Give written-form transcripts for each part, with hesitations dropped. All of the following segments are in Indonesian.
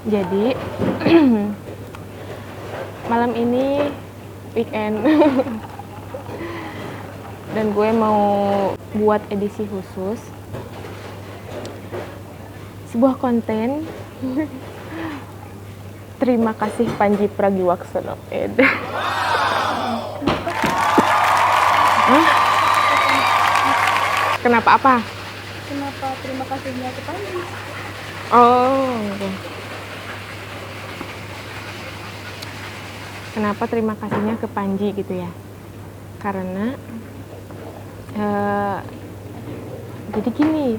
Jadi malam ini weekend dan gue mau buat edisi khusus sebuah konten. Terima kasih Panji Pragiwaksono. Hah? Kenapa apa? Kenapa terima kasihnya ke Panji? Oh, okay. Kenapa terima kasihnya ke Panji gitu ya? Karena jadi gini,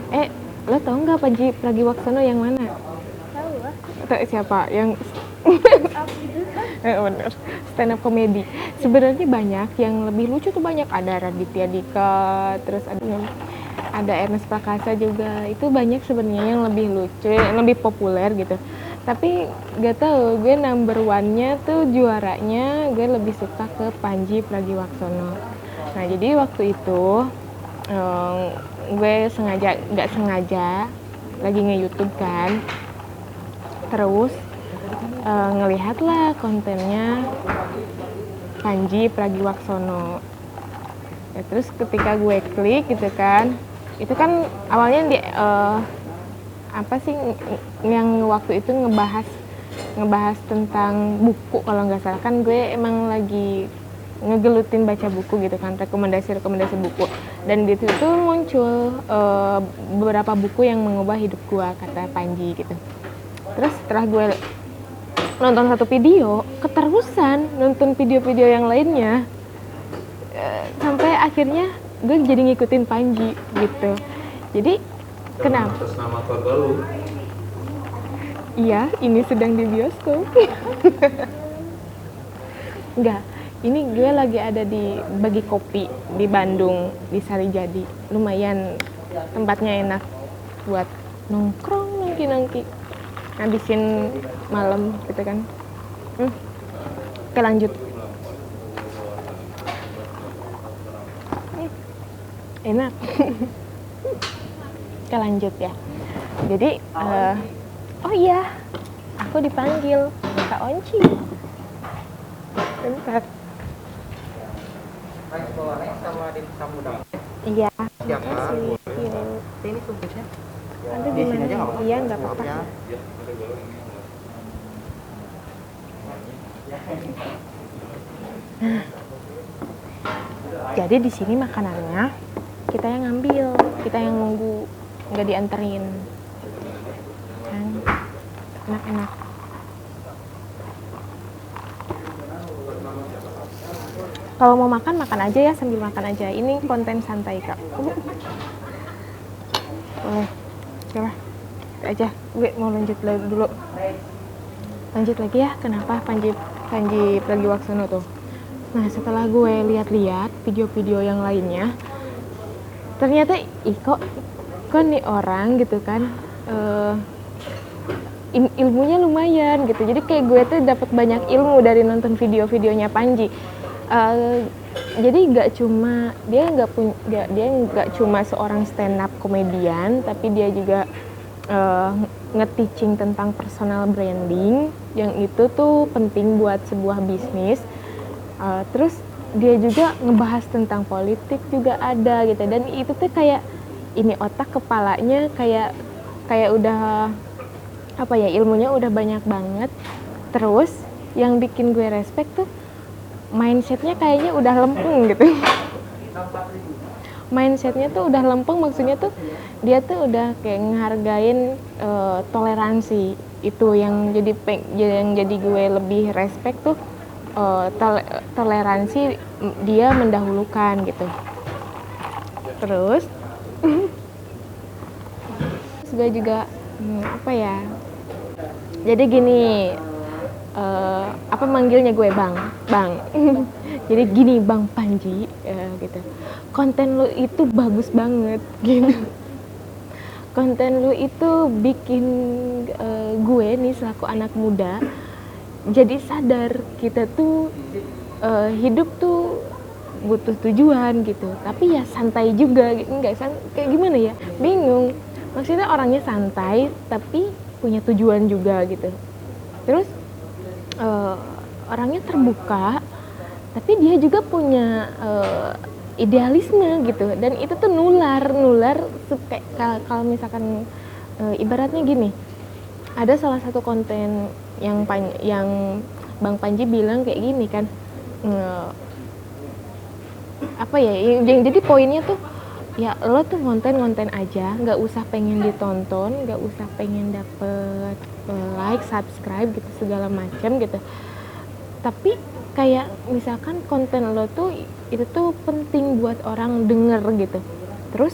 lo tau nggak Panji Pragiwaksono yang mana? Tahu lah. Siapa? Yang Gitu. bener, stand up comedy. Sebenarnya banyak yang lebih lucu tuh, banyak. Ada Raditya Dika, terus ada Ernest Prakasa juga. Itu banyak sebenarnya yang lebih lucu, yang lebih populer gitu. Tapi gak tahu, gue number one-nya tuh, juaranya gue lebih suka ke Panji Pragiwaksono. Nah jadi waktu itu gue nggak sengaja lagi nge-YouTube kan, terus ngelihat lah kontennya Panji Pragiwaksono. Ya, terus ketika gue klik gitu kan, itu kan awalnya di apa sih yang waktu itu ngebahas tentang buku kalau nggak salah. Kan gue emang lagi ngegelutin baca buku gitu kan, rekomendasi buku, dan di situ muncul beberapa buku yang mengubah hidup gue, kata Panji gitu. Terus setelah gue nonton satu video, keterusan nonton video-video yang lainnya, sampai akhirnya gue jadi ngikutin Panji gitu. Jadi kenapa? Atas nama keluarga lu. Iya, ini sedang di bioskop. Enggak, ini gue lagi ada di Bagi Kopi di Bandung, di Sarijadi. Lumayan tempatnya enak buat nongkrong, nongki ngabisin malam gitu kan. Oke, lanjut. Enak. Oke, lanjut ya. Jadi oh iya, aku dipanggil Kak Onci. Bentar. Iya. Siapa? Ini tugasnya. Aduh, Di sini gimana? aja nggak apa-apa. Iya, nggak apa-apa. Ya. Jadi di sini makanannya kita yang ngambil, kita yang nunggu, nggak dianterin. Kan enak-enak. Kalau mau makan aja ya, sambil makan aja. Ini konten santai Kak. Boleh. Coba aja, gue mau lanjut dulu. Lanjut lagi ya, kenapa Panji Pragiwaksono tuh. Nah, setelah gue lihat-lihat video-video yang lainnya, ternyata kok nih orang gitu kan, ilmunya lumayan gitu. Jadi kayak gue tuh dapat banyak ilmu dari nonton video-videonya Panji. Jadi nggak cuma seorang stand up komedian, tapi dia juga nge-teaching tentang personal branding, yang itu tuh penting buat sebuah bisnis. Terus dia juga ngebahas tentang politik juga ada gitu, dan itu tuh kayak ini otak kepalanya kayak udah apa ya, ilmunya udah banyak banget. Terus yang bikin gue respect tuh mindsetnya kayaknya udah lempeng gitu. Mindsetnya tuh udah lempeng, maksudnya tuh dia tuh udah kayak ngehargain toleransi. Itu yang jadi gue lebih respect tuh, toleransi dia mendahulukan gitu. Terus gue juga apa ya, jadi gini, apa manggilnya gue bang jadi gini, Bang Panji, gitu, konten lu itu bagus banget gitu. Konten lu itu bikin gue nih selaku anak muda jadi sadar kita tuh hidup tuh butuh tujuan gitu, tapi ya santai juga gitu. Kayak gimana ya, bingung. Maksudnya orangnya santai tapi punya tujuan juga gitu. Terus orangnya terbuka, tapi dia juga punya idealisme gitu, dan itu tuh nular kalau misalkan ibaratnya gini, ada salah satu konten yang Bang Panji bilang kayak gini kan, apa ya, yang jadi poinnya tuh ya lo tuh konten aja, nggak usah pengen ditonton, nggak usah pengen dapet like, subscribe gitu segala macam gitu, tapi kayak misalkan konten lo tuh itu tuh penting buat orang denger gitu. Terus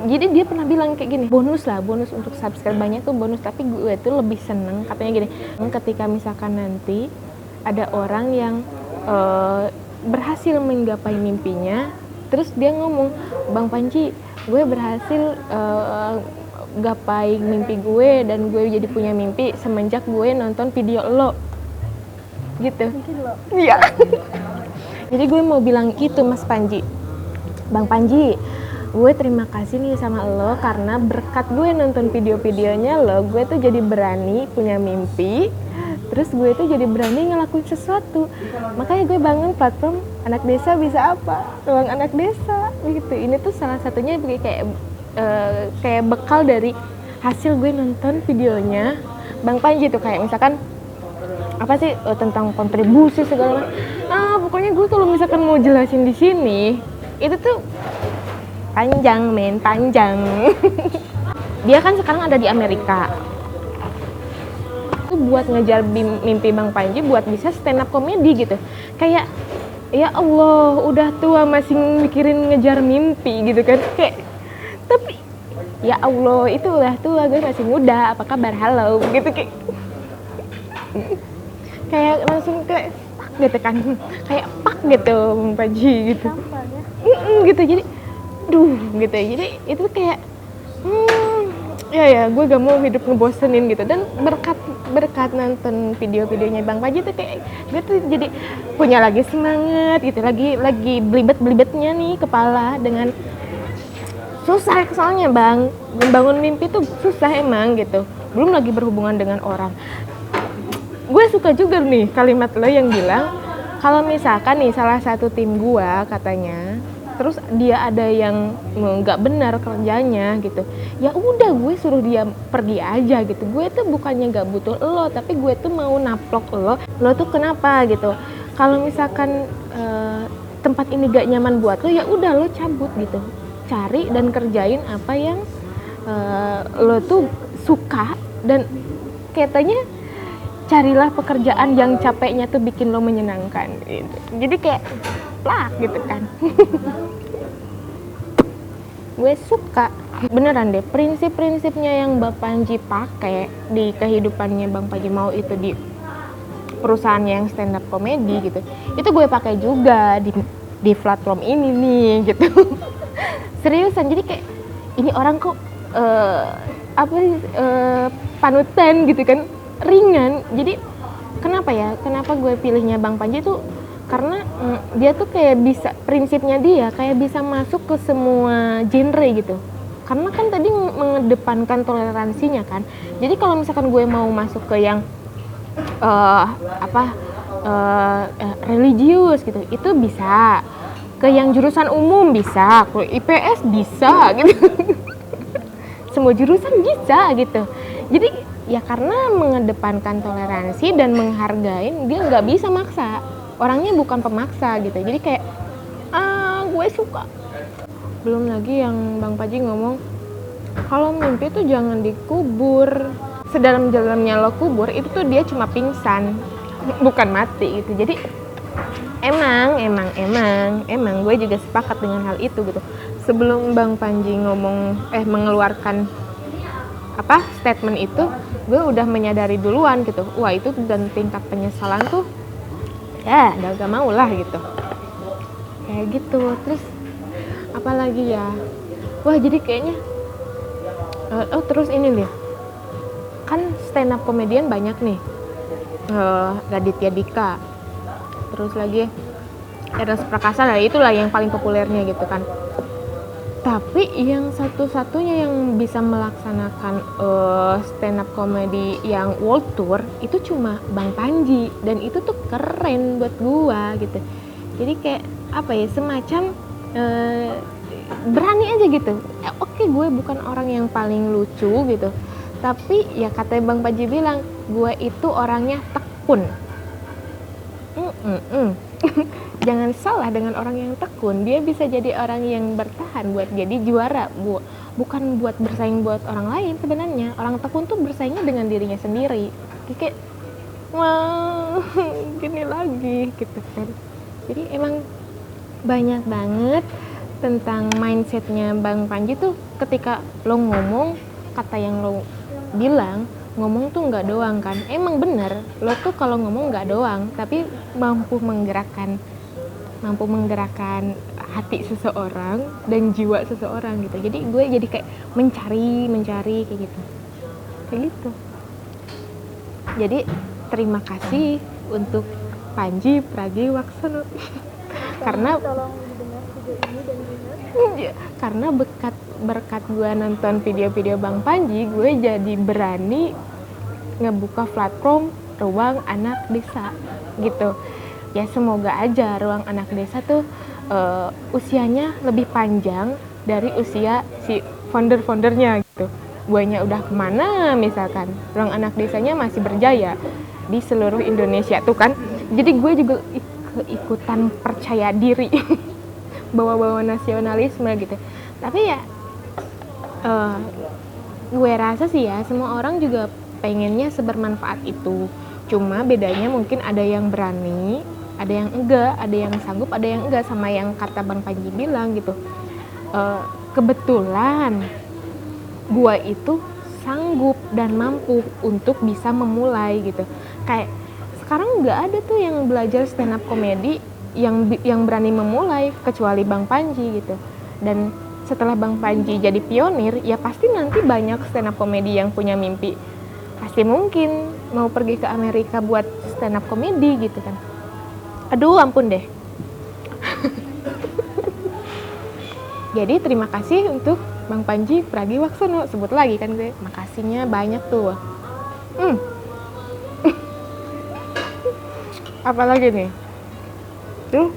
jadi dia pernah bilang kayak gini, bonus untuk subscribe banyak tuh bonus, tapi gue tuh lebih seneng katanya gini, ketika misalkan nanti ada orang yang berhasil menggapai mimpinya, terus dia ngomong, Bang Panji, gue berhasil gapai mimpi gue dan gue jadi punya mimpi semenjak gue nonton video lo gitu. Iya. Jadi gue mau bilang gitu, Mas Panji, Bang Panji, gue terima kasih nih sama lo karena berkat gue nonton video-videonya lo, gue tuh jadi berani punya mimpi, terus gue tuh jadi berani ngelakuin sesuatu. Makanya gue bangun platform Anak Desa Bisa Apa, Ruang Anak Desa gitu. Ini tuh salah satunya kayak bekal dari hasil gue nonton videonya Bang Panji tuh, kayak misalkan apa sih tentang kontribusi segala macam. Pokoknya gue kalau misalkan mau jelasin di sini itu tuh panjang. Dia kan sekarang ada di Amerika. Itu buat ngejar mimpi Bang Panji buat bisa stand up comedy gitu. Kayak ya Allah, udah tua masih mikirin ngejar mimpi gitu kan. Kayak tapi ya Allah, itu udah tua, gue masih muda, apa kabar, halo gitu, kayak langsung kayak pak gitu kan, kayak pak gitu Bang Panji gitu. Gitu, jadi gitu, jadi itu kayak ya gue gak mau hidup ngebosenin gitu. Dan berkat nonton video-videonya Bang Panji tuh kayak gue tuh jadi punya lagi semangat gitu, lagi belibet-belibetnya nih kepala. Dengan susah soalnya Bang, membangun mimpi tuh susah emang gitu, belum lagi berhubungan dengan orang. Gue suka juga nih kalimat lo yang bilang kalau misalkan nih salah satu tim gue katanya, terus dia ada yang nggak benar kerjanya gitu, ya udah gue suruh dia pergi aja gitu. Gue tuh bukannya nggak butuh lo, tapi gue tuh mau naplok lo tuh kenapa gitu. Kalau misalkan tempat ini gak nyaman buat lo, ya udah lo cabut gitu, cari dan kerjain apa yang lo tuh suka, dan katanya carilah pekerjaan yang capeknya tuh bikin lo menyenangkan gitu. Jadi kayak plak gitu kan. Gue suka beneran deh prinsip-prinsipnya yang Bang Panji pakai di kehidupannya Bang Panji, mau itu di perusahaannya yang stand up comedy gitu, itu gue pakai juga di platform ini nih gitu. Seriusan, jadi kayak ini orang kok panutan gitu kan, ringan. Jadi kenapa gue pilihnya Bang Panji tuh karena dia tuh kayak bisa, prinsipnya dia kayak bisa masuk ke semua genre gitu. Karena kan tadi mengedepankan toleransinya kan. Jadi kalau misalkan gue mau masuk ke yang religius gitu, itu bisa. Ke yang jurusan umum bisa, ke IPS bisa gitu. Semua jurusan bisa gitu. Jadi ya karena mengedepankan toleransi dan menghargai, dia nggak bisa maksa. Orangnya bukan pemaksa gitu. Jadi kayak gue suka. Belum lagi yang Bang Panji ngomong kalau mimpi tuh jangan dikubur. Sedalam-dalamnya lo kubur itu tuh dia cuma pingsan, bukan mati gitu. Jadi emang gue juga sepakat dengan hal itu gitu. Sebelum Bang Panji mengeluarkan statement itu, gue udah menyadari duluan gitu. Wah, itu dan tingkat penyesalan tuh ya udah gak mau lah gitu, kayak gitu. Terus apalagi ya, wah jadi kayaknya terus ini nih kan stand up comedian banyak nih, Raditya Dika, terus lagi Eros Prakasa lah, itulah yang paling populernya gitu kan. Tapi yang satu-satunya yang bisa melaksanakan stand up comedy yang world tour itu cuma Bang Panji, dan itu tuh keren buat gua gitu. Jadi kayak apa ya, semacam berani aja gitu. Oke, gue bukan orang yang paling lucu gitu, tapi ya kata Bang Panji bilang, gue itu orangnya tekun. Jangan salah dengan orang yang tekun, dia bisa jadi orang yang bertahan buat jadi juara, bukan buat bersaing buat orang lain. Sebenarnya orang tekun tuh bersaingnya dengan dirinya sendiri. Kayak wah, gini lagi gitu kan. Jadi emang banyak banget tentang mindsetnya Bang Panji tuh. Ketika lo ngomong, kata yang lo bilang, ngomong tuh nggak doang kan. Emang bener, lo tuh kalau ngomong nggak doang, tapi mampu menggerakkan hati seseorang dan jiwa seseorang gitu. Jadi gue jadi kayak mencari kayak gitu. Jadi terima kasih untuk Panji Pragiwaksono karena Tolong didengar video ini dan dengar. karena berkat gue nonton video-video Bang Panji, gue jadi berani ngebuka platform Ruang Anak Desa gitu. Ya semoga aja Ruang Anak Desa tuh usianya lebih panjang dari usia si founder-foundernya gitu. Guanya udah kemana misalkan, Ruang Anak Desanya masih berjaya di seluruh Indonesia tuh kan. Jadi gue juga ikutan percaya diri bawa-bawa nasionalisme gitu. Tapi ya gue rasa sih ya, semua orang juga pengennya sebermanfaat itu. Cuma bedanya mungkin ada yang berani, ada yang enggak, ada yang sanggup, ada yang enggak, sama yang kata Bang Panji bilang gitu. Kebetulan gue itu sanggup dan mampu untuk bisa memulai gitu. Kayak sekarang nggak ada tuh yang belajar stand up comedy yang berani memulai kecuali Bang Panji gitu. Dan setelah Bang Panji jadi pionir, ya pasti nanti banyak stand up comedy yang punya mimpi. Pasti mungkin mau pergi ke Amerika buat stand up comedy gitu kan. Aduh ampun deh. Jadi terima kasih untuk Bang Panji Pragiwaksono. Sebut lagi kan gue, makasihnya banyak tuh. Apalagi nih tuh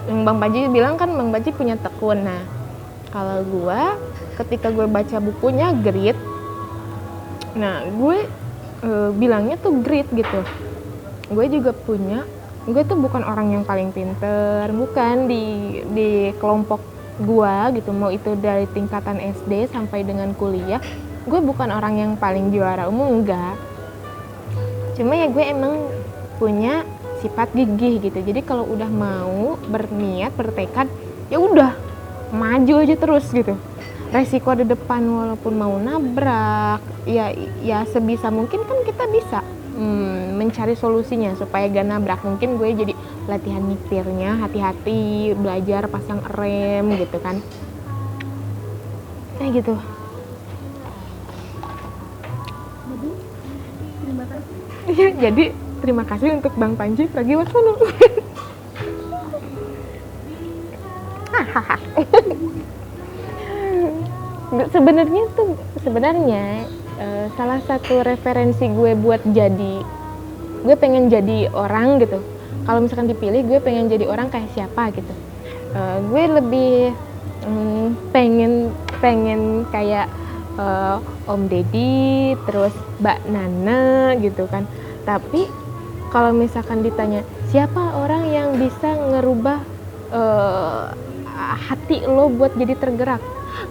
yang Bang Panji bilang kan, Bang Panji punya tekun. Nah kalau gue, ketika gue baca bukunya Grit, nah gue bilangnya tuh grit gitu. Gue juga punya, gue tuh bukan orang yang paling pinter, bukan di kelompok gue gitu, mau itu dari tingkatan SD sampai dengan kuliah, gue bukan orang yang paling juara umum, enggak. Cuma ya gue emang punya sifat gigih gitu. Jadi kalau udah mau berniat, bertekad, ya udah maju aja terus gitu. Resiko di depan walaupun mau nabrak, ya sebisa mungkin kan kita bisa mencari solusinya supaya gak nabrak. Mungkin gue jadi latihan nyetirnya hati-hati, belajar pasang rem gitu kan, kayak gitu. Jadi terima kasih. Iya, jadi terima kasih untuk Bang Panji Pragiwaksono. Sebenarnya salah satu referensi gue buat gue pengen jadi orang gitu. Kalau misalkan dipilih, gue pengen jadi orang kayak siapa gitu. Gue lebih pengen kayak Om Deddy, terus Mbak Nana gitu kan. Tapi kalau misalkan ditanya siapa orang yang bisa ngerubah hati lo buat jadi tergerak,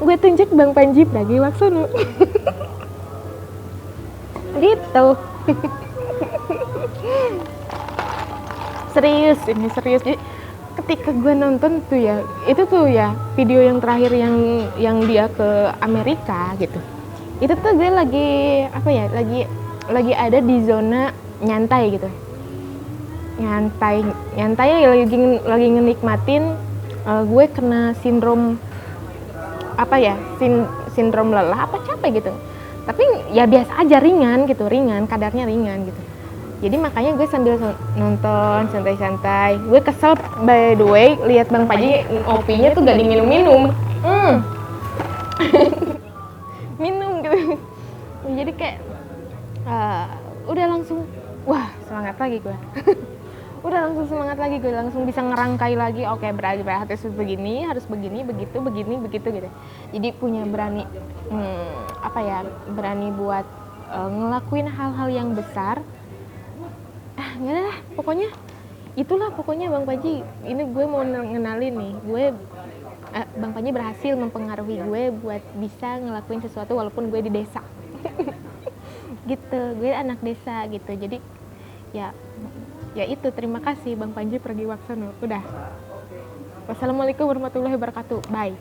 gue tunjuk Bang Panji Pragiwaksono. Gitu. Serius. Jadi ketika gue nonton tuh ya, itu tuh ya video yang terakhir yang dia ke Amerika gitu, itu tuh gue lagi ada di zona nyantai gitu, nyantai lagi ngenikmatin. Gue kena sindrom sindrom lelah apa capek gitu, tapi ya biasa aja, ringan kadarnya ringan gitu. Jadi makanya gue sambil nonton santai-santai. Gue kesel by the way lihat Bang Paji ngopinya tuh gak diminum-minum. Minum gitu. Jadi kayak udah langsung wah semangat lagi gue. Udah langsung semangat lagi gue, langsung bisa ngerangkai lagi. Oke, berarti harus begini, harus begini, begitu, begini, begitu gitu. Jadi punya berani berani buat ngelakuin hal-hal yang besar. Nggak ada lah, pokoknya Bang Paji ini gue mau ngenalin nih, Bang Paji berhasil mempengaruhi gue buat bisa ngelakuin sesuatu walaupun gue di desa. Gitu, gue anak desa gitu. Jadi ya itu, terima kasih Bang Panji Pragiwaksono. Udah. Wassalamualaikum warahmatullahi wabarakatuh. Bye.